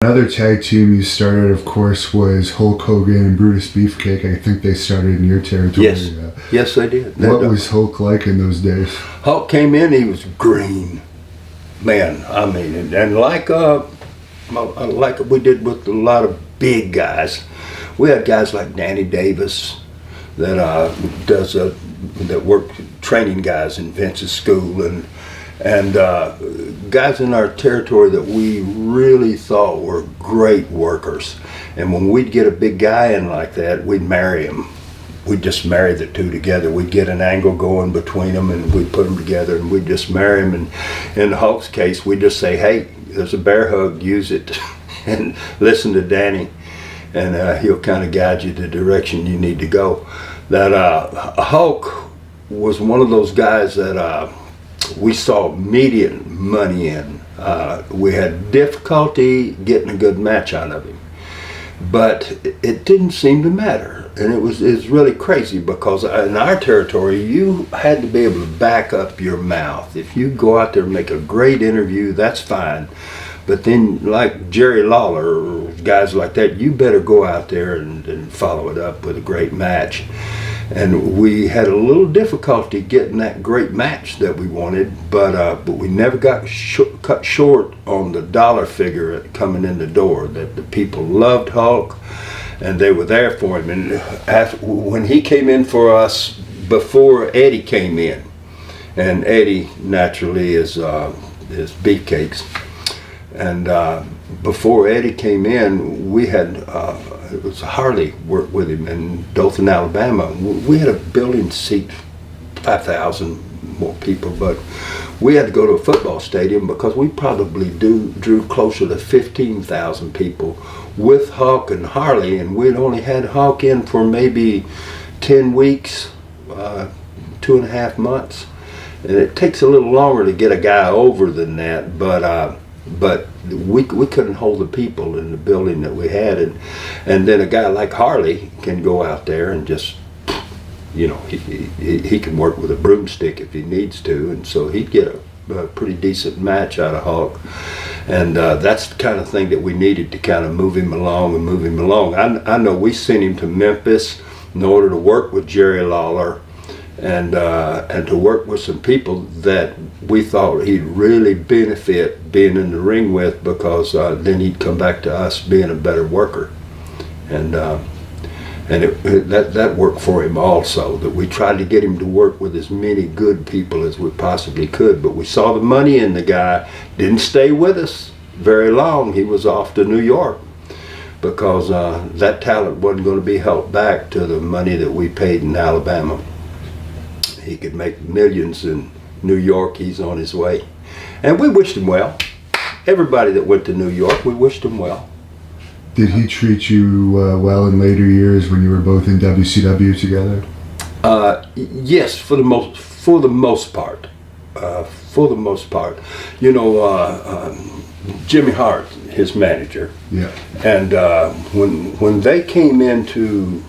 Another tag team you started, of course, was Hulk Hogan and Brutus Beefcake. I think they started in your territory. Yes, yes, they did. What was Hulk like in those days? Hulk came in, he was green. Man, I mean, and like we did with a lot of big guys, we had guys like Danny Davis that that worked training guys in Vince's school, and guys in our territory that we really thought were great workers. And when we'd get a big guy in like that, we'd marry him. We'd just marry the two together. We'd get an angle going between them, and we'd put them together, and we'd just marry them. And in Hulk's case, we'd just say, hey, there's a bear hug, use it, and listen to Danny, and he'll kind of guide you the direction you need to go. That Hulk was one of those guys that we saw immediate money in. We had difficulty getting a good match out of him, but it didn't seem to matter. And it was really crazy, because in our territory, you had to be able to back up your mouth. If you go out there and make a great interview, that's fine. But then, like Jerry Lawler or guys like that, you better go out there and follow it up with a great match. And we had a little difficulty getting that great match that we wanted, but we never got cut short on the dollar figure coming in the door. That the people loved Hulk, and they were there for him. And when he came in for us, before Eddie came in, and Eddie naturally is Beefcakes, and before Eddie came in, we had it was Harley worked with him in Dothan, Alabama. We had a building seat 5,000 more people, but we had to go to a football stadium because we probably drew closer to 15,000 people with Hulk and Harley, and we'd only had Hulk in for maybe 10 weeks, 2.5 months. And it takes a little longer to get a guy over than that, but we couldn't hold the people in the building that we had, and then a guy like Harley can go out there and just, you know, he can work with a broomstick if he needs to, and so he'd get a pretty decent match out of Hulk, and that's the kind of thing that we needed to kind of move him along. I know we sent him to Memphis in order to work with Jerry Lawler, and to work with some people that we thought he'd really benefit being in the ring with, because then he'd come back to us being a better worker, and that worked for him also. That we tried to get him to work with as many good people as we possibly could, but we saw the money in the guy. Didn't stay with us very long. He was off to New York, because that talent wasn't going to be held back to the money that we paid in Alabama. He could make millions in New York. He's on his way, and we wished him well. Everybody that went to New York, we wished him well. Did he treat you well in later years when you were both in WCW together? Yes, for the most part. You know, Jimmy Hart, his manager. Yeah. And when they came into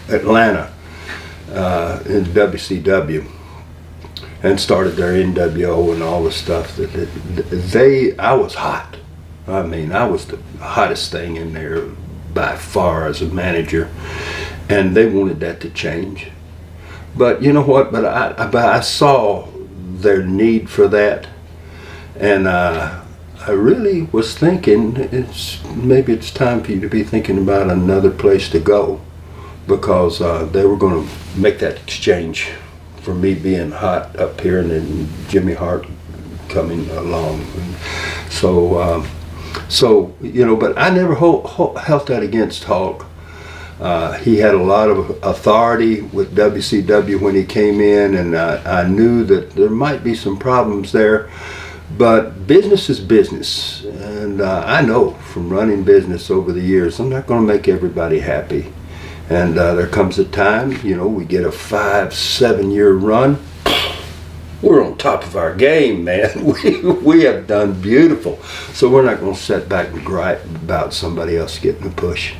Atlanta in WCW and started their NWO and all the stuff, I was hot. I mean, I was the hottest thing in there by far as a manager, and they wanted that to change. But you know what? But I saw their need for that, and I really was thinking maybe it's time for you to be thinking about another place to go, because they were going to make that exchange for me being hot up here and then Jimmy Hart coming along. And so you know, but I never held that against Hulk. He had a lot of authority with WCW when he came in, and I knew that there might be some problems there, but business is business, and I know from running business over the years, I'm not going to make everybody happy. And there comes a time, you know, we get a 5-7 year run. We're on top of our game, man. We have done beautiful. So we're not going to sit back and gripe about somebody else getting a push.